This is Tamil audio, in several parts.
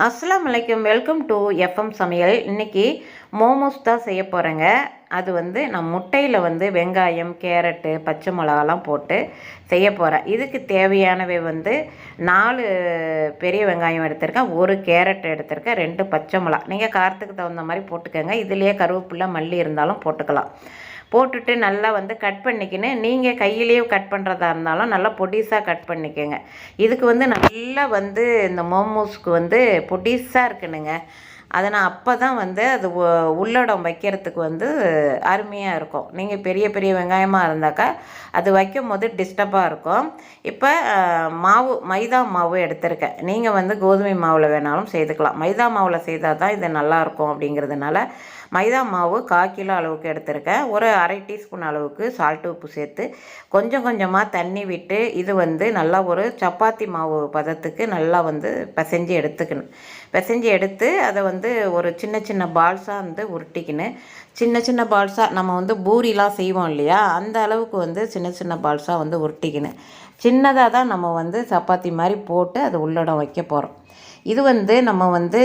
அஸ்ஸலாமு அலைக்கும். வெல்கம் டு எஃப்எம் சமையல். இன்றைக்கி மோமோஸ் தான் செய்ய போகிறேங்க. அது வந்து நான் முட்டையில் வந்து வெங்காயம், கேரட்டு, பச்சை மிளகாலாம் போட்டு செய்ய போகிறேன். இதுக்கு தேவையானவை வந்து 4 பெரிய வெங்காயம் எடுத்திருக்கேன், 1 கேரட் எடுத்திருக்கேன், 2 பச்சை மிளகா. நீங்கள் காரத்துக்கு தகுந்த மாதிரி போட்டுக்கோங்க. இதுலேயே கருவேப்பிலை, மல்லி இருந்தாலும் போட்டுக்கலாம். போட்டுட்டு நல்லா வந்து கட் பண்ணிக்கின்னு, நீங்கள் கையிலேயே கட் பண்ணுறதா இருந்தாலும் நல்லா பொடிசாக கட் பண்ணிக்கோங்க. இதுக்கு வந்து நல்லா வந்து இந்த மோமோஸ்க்கு வந்து பொடிசாக இருக்கணுங்க. அதை நான் அப்போ தான் வந்து அது உள்ளடம் வைக்கிறதுக்கு வந்து அருமையாக இருக்கும். நீங்கள் பெரிய பெரிய வெங்காயமாக இருந்தாக்கா அது வைக்கும் போது டிஸ்டர்பாக இருக்கும். இப்போ மைதா மாவு எடுத்திருக்கேன். நீங்கள் வந்து கோதுமை மாவில் வேணாலும் செய்துக்கலாம். மைதா மாவில் செய்தால் தான் இது நல்லாயிருக்கும். அப்படிங்கிறதுனால மைதா மாவு 1/4 கிலோ அளவுக்கு எடுத்திருக்கேன். ஒரு அரை டீஸ்பூன் அளவுக்கு சால்ட்டு உப்பு சேர்த்து கொஞ்சம் கொஞ்சமாக தண்ணி விட்டு இது வந்து நல்லா ஒரு சப்பாத்தி மாவு பதத்துக்கு நல்லா வந்து பிசைஞ்சு எடுத்துக்கணும். பிசைஞ்சு எடுத்து அதை வந்து ஒரு சின்ன சின்ன பால்ஸாக வந்து உருட்டிக்கின்னு, சின்ன சின்ன பால்ஸாக நம்ம வந்து பூரிலாம் செய்வோம் இல்லையா, அந்த அளவுக்கு வந்து சின்ன சின்ன பால்ஸாக வந்து உருட்டிக்கின்னு, சின்னதாக தான் நம்ம வந்து சப்பாத்தி மாதிரி போட்டு அது உள்ளடம் வைக்க போகிறோம். இது வந்து நம்ம வந்து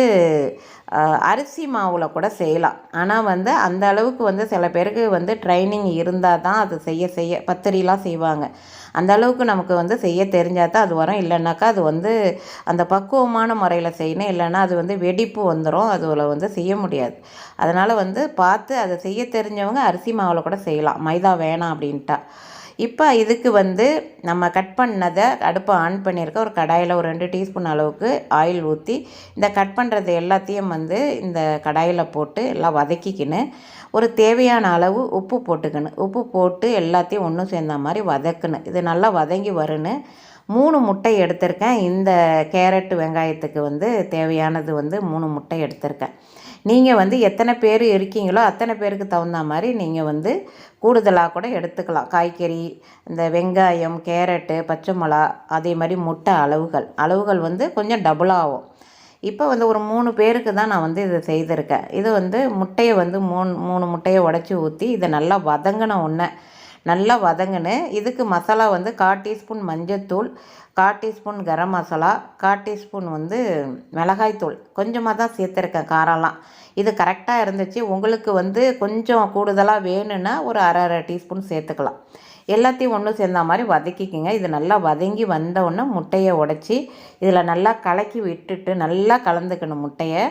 அரிசி மாவில் கூட செய்யலாம். ஆனால் வந்து அந்த அளவுக்கு வந்து சில பேருக்கு வந்து ட்ரைனிங் இருந்தால் தான் அது செய்ய பத்திரிலாம் செய்வாங்க. அந்த அளவுக்கு நமக்கு வந்து செய்ய தெரிஞ்சால் தான் அது வரும். இல்லைன்னாக்கா அது வந்து அந்த பக்குவமான முறையில் செய்யணும். இல்லைன்னா அது வந்து வெடிப்பு வந்துடும். அதில் வந்து செய்ய முடியாது. அதனால் வந்து பார்த்து அதை செய்ய தெரிஞ்சவங்க அரிசி மாவில் கூட செய்யலாம், மைதா வேணாம் அப்படின்ட்டா. இப்போ இதுக்கு வந்து நம்ம கட் பண்ணதை அடுப்பை ஆன் பண்ணியிருக்க ஒரு கடாயில் ஒரு 2 டீஸ்பூன் அளவுக்கு ஆயில் ஊற்றி இந்த கட் பண்ணுறது எல்லாத்தையும் வந்து இந்த கடாயில் போட்டு எல்லாம் வதக்கிக்கின்னு ஒரு தேவையான அளவு உப்பு போட்டுக்கணும். உப்பு போட்டு எல்லாத்தையும் ஒன்றும் சேர்ந்த மாதிரி வதக்கணும். இது நல்லா வதங்கி வரணும். 3 முட்டை எடுத்திருக்கேன். இந்த கேரட்டு வெங்காயத்துக்கு வந்து தேவையானது வந்து 3 முட்டை எடுத்திருக்கேன். நீங்கள் வந்து எத்தனை பேர் இருக்கீங்களோ அத்தனை பேருக்கு தகுந்த மாதிரி நீங்கள் வந்து கூடுதலாக கூட எடுத்துக்கலாம். காய்கறி, இந்த வெங்காயம், கேரட்டு, பச்சை மிளகா, அதே மாதிரி முட்டை அளவுகள் வந்து கொஞ்சம் டபுள் ஆகும். இப்போ வந்து ஒரு 3 பேருக்கு தான் நான் வந்து இதை செய்திருக்கேன். இது வந்து முட்டையை வந்து 3 முட்டையை உடச்சி ஊற்றி இதை நல்லா வதங்கின உடனே நல்லா வதங்கினு இதுக்கு மசாலா வந்து 1/4 டீஸ்பூன் மஞ்சத்தூள், 1/4 டீஸ்பூன் கரம் மசாலா, 1/4 டீஸ்பூன் வந்து மிளகாய்த்தூள் கொஞ்சமாக தான் சேர்த்துருக்கேன். காரம்லாம் இது கரெக்டாக இருந்துச்சு. உங்களுக்கு வந்து கொஞ்சம் கூடுதலாக வேணும்னா ஒரு அரை டீஸ்பூன் சேர்த்துக்கலாம். எல்லாத்தையும் ஒன்று சேர்ந்த மாதிரி வதக்கிக்கிங்க. இது நல்லா வதங்கி வந்தவுடனே முட்டையை உடச்சி இதில் நல்லா கலக்கி விட்டுட்டு நல்லா கலந்துக்கணும். முட்டையை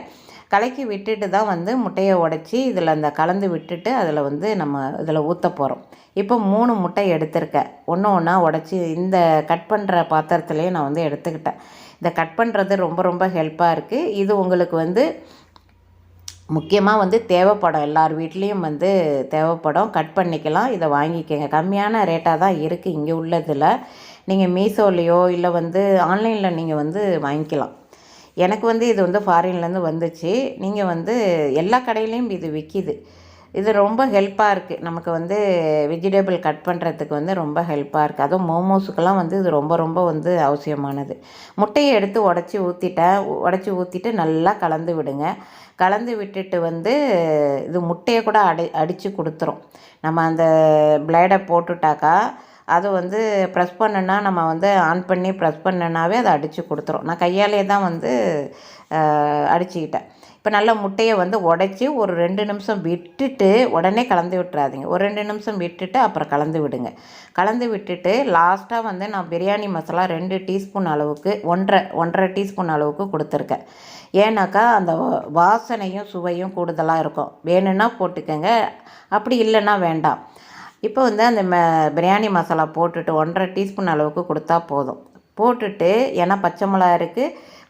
கலக்கி விட்டுட்டு தான் வந்து முட்டையை உடச்சி இதில் அந்த கலந்து விட்டுட்டு அதில் வந்து நம்ம இதில் ஊற்ற போகிறோம். இப்போ 3 முட்டை எடுத்திருக்கேன். ஒன்று ஒன்றா உடச்சி இந்த கட் பண்ணுற பாத்திரத்துலேயே நான் வந்து எடுத்துக்கிட்டேன். இந்த கட் பண்ணுறது ரொம்ப ரொம்ப ஹெல்ப்பாக இருக்குது. இது உங்களுக்கு வந்து முக்கியமாக வந்து தேவைப்படும். எல்லார் வீட்லேயும் வந்து தேவைப்படும். கட் பண்ணிக்கலாம். இதை வாங்கிக்கோங்க. கம்மியான ரேட்டாக தான் இருக்குது இங்கே உள்ளதில். நீங்கள் மீஷோலேயோ இல்லை வந்து ஆன்லைனில் நீங்கள் வந்து வாங்கிக்கலாம். எனக்கு வந்து இது வந்து ஃபாரின்லேருந்து வந்துச்சு. நீங்கள் வந்து எல்லா கடையிலையும் இது விற்கிது. இது ரொம்ப ஹெல்ப்பாக இருக்குது. நமக்கு வந்து வெஜிடபிள் கட் பண்ணுறதுக்கு வந்து ரொம்ப ஹெல்ப்பாக இருக்குது. அதுவும் மோமோஸுக்கெல்லாம் வந்து இது ரொம்ப ரொம்ப வந்து அவசியமானது. முட்டையை எடுத்து உடச்சி ஊற்றிட்டு நல்லா கலந்து விடுங்க. கலந்து விட்டுட்டு வந்து இது முட்டையை கூட அடித்து கொடுத்துரும். நம்ம அந்த பிளேடை போட்டுட்டாக்கா அது வந்து ப்ரெஸ் பண்ணுன்னா நம்ம வந்து ஆன் பண்ணி ப்ரெஸ் பண்ணனாவே அதை அடித்து கொடுத்துரும். நான் கையாலே தான் வந்து அடிச்சுக்கிட்டேன். இப்போ நல்லா முட்டையை வந்து உடச்சி ஒரு 2 நிமிஷம் விட்டுட்டு உடனே கலந்து விட்டுறாதீங்க. ஒரு 2 நிமிஷம் விட்டுட்டு அப்புறம் கலந்து விடுங்க. கலந்து விட்டுட்டு லாஸ்ட்டாக வந்து நான் பிரியாணி மசாலா 2 டீஸ்பூன் அளவுக்கு 1.5 டீஸ்பூன் அளவுக்கு கொடுத்துருக்கேன். ஏன்னாக்கா அந்த வாசனையும் சுவையும் கூடுதலாக இருக்கும். வேணும்னா போட்டுக்கோங்க, அப்படி இல்லைன்னா வேண்டாம். இப்போ வந்து அந்த பிரியாணி மசாலா போட்டுட்டு 1.5 டீஸ்பூன் அளவுக்கு கொடுத்தா போதும். போட்டுட்டு ஏன்னா பச்சை மிளகா இருக்குது,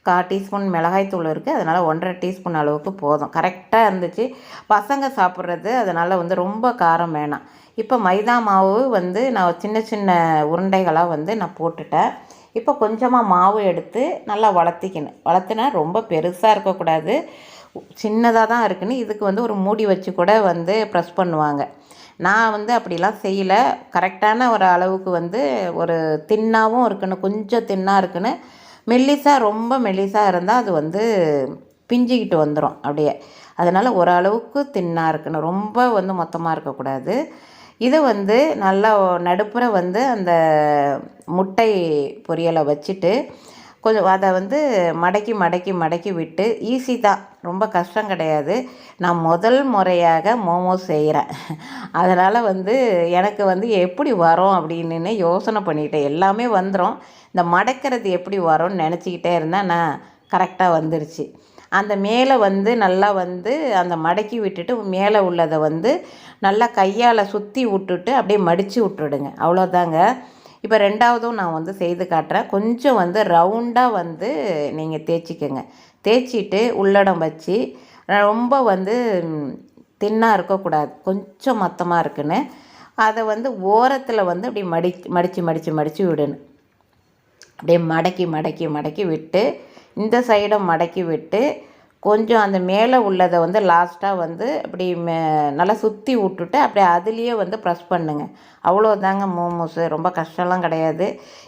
1/4 டீஸ்பூன் மிளகாய்த்தூள் இருக்குது, அதனால் 1.5 டீஸ்பூன் அளவுக்கு போதும். கரெக்டாக இருந்துச்சு. பசங்க சாப்பிட்றது, அதனால் வந்து ரொம்ப காரம் வேணாம். இப்போ மைதா மாவு வந்து நான் சின்ன சின்ன உருண்டைகளாக வந்து நான் போட்டுட்டேன். இப்போ கொஞ்சமாக மாவு எடுத்து நல்லா வளர்த்துனா ரொம்ப பெருசாக இருக்கக்கூடாது, சின்னதாக தான் இருக்குன்னு. இதுக்கு வந்து ஒரு மூடி வச்சு கூட வந்து ப்ரெஸ் பண்ணுவாங்க. நான் வந்து அப்படிலாம் செய்யலை. கரெக்டான ஒரு அளவுக்கு வந்து ஒரு தின்னாகவும் இருக்கணும், கொஞ்சம் தின்னாக இருக்குன்னு. ரொம்ப மெல்லிசாக இருந்தால் அது வந்து பிஞ்சிக்கிட்டு வந்துடும் அப்படியே. அதனால் ஓரளவுக்கு தின்னாக இருக்கணும், ரொம்ப வந்து மொத்தமாக இருக்கக்கூடாது. இதை வந்து நல்லா நடுப்புற வந்து அந்த முட்டை பொரியலை வச்சுட்டு கொஞ்சம் அதை வந்து மடக்கி மடக்கி மடக்கி விட்டு ஈஸி தான், ரொம்ப கஷ்டம் கிடையாது. நான் முதல் முறையாக மோமோஸ் செய்கிறேன். அதனால் வந்து எனக்கு வந்து எப்படி வரும் அப்படின்னு யோசனை பண்ணிட்டேன். எல்லாமே வந்துடும், இந்த மடக்கிறது எப்படி வரும்னு நினச்சிக்கிட்டே இருந்தேன். நான் கரெக்டாக வந்துருச்சு. அந்த மேலே வந்து நல்லா வந்து அந்த மடக்கி விட்டுட்டு மேலே உள்ளதை வந்து நல்லா கையால் சுற்றி விட்டுட்டு அப்படியே மடித்து விட்டுடுங்க. அவ்வளோதாங்க. இப்போ ரெண்டாவதும் நான் வந்து செய்து காட்டுறேன். கொஞ்சம் வந்து ரவுண்டாக வந்து நீங்கள் தேய்ச்சிக்கோங்க. தேய்ச்சிட்டு உள்ளடம் வச்சு ரொம்ப வந்து தின்னாக இருக்கக்கூடாது, கொஞ்சம் மொத்தமாக இருக்குன்னு அதை வந்து ஓரத்தில் வந்து அப்படி மடித்து மடித்து மடித்து விடணும். அப்படியே மடக்கி மடக்கி மடக்கி விட்டு இந்த சைடை மடக்கி விட்டு கொஞ்சம் அந்த மேலே உள்ளதை வந்து லாஸ்ட்டாக வந்து அப்படி நல்லா சுற்றி விட்டுட்டு அப்படியே அதுலேயே வந்து ப்ரெஸ் பண்ணுங்க. அவ்வளோதாங்க மோமோஸு. ரொம்ப கஷ்டம்லாம் கிடையாது.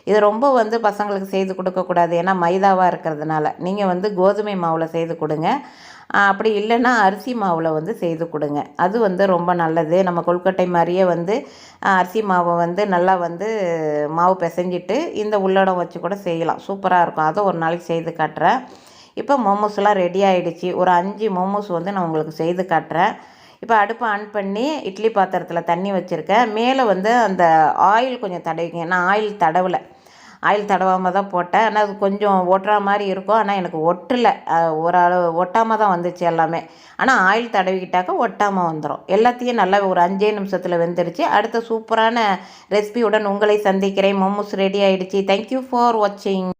இது ரொம்ப வந்து பசங்களுக்கு செய்து கொடுக்கக்கூடாது, ஏன்னா மைதாவாக இருக்கிறதுனால. நீங்கள் வந்து கோதுமை மாவில் செய்து கொடுங்க, அப்படி இல்லைன்னா அரிசி மாவில் வந்து செய்து கொடுங்க. அது வந்து ரொம்ப நல்லது. நம்ம கொழுக்கட்டை மாதிரியே வந்து அரிசி மாவை வந்து நல்லா வந்து மாவு பிசைஞ்சிட்டு இந்த உள்ளடம் வச்சு கூட செய்யலாம், சூப்பராக இருக்கும். அதை ஒரு நாளைக்கு செய்து காட்டுறேன். இப்போ மோமோஸ்லாம் ரெடி ஆகிடுச்சு. ஒரு 5 மோமோஸ் வந்து நான் உங்களுக்கு செய்து காட்டுறேன். இப்போ அடுப்பை ஆன் பண்ணி இட்லி பாத்திரத்தில் தண்ணி வச்சுருக்கேன். மேலே வந்து அந்த ஆயில் கொஞ்சம் தடவிங்க. நான் ஆயில் தடவாமல் தான் போட்டேன். ஆனால் அது கொஞ்சம் ஒட்டுற மாதிரி இருக்கும், ஆனால் எனக்கு ஒட்டலை. ஓரளவு ஒட்டாமல் தான் வந்துச்சு எல்லாமே. ஆனால் ஆயில் தடவிக்கிட்டாக்க ஒட்டாமல் வந்துடும். எல்லாத்தையும் நல்லா ஒரு 5 நிமிஷத்தில் வெந்துருச்சு. அடுத்த சூப்பரான ரெசிபியுடன் உங்களை சந்திக்கிறேன். மோமோஸ் ரெடி ஆகிடுச்சு. தேங்க்யூ ஃபார் வாட்சிங்.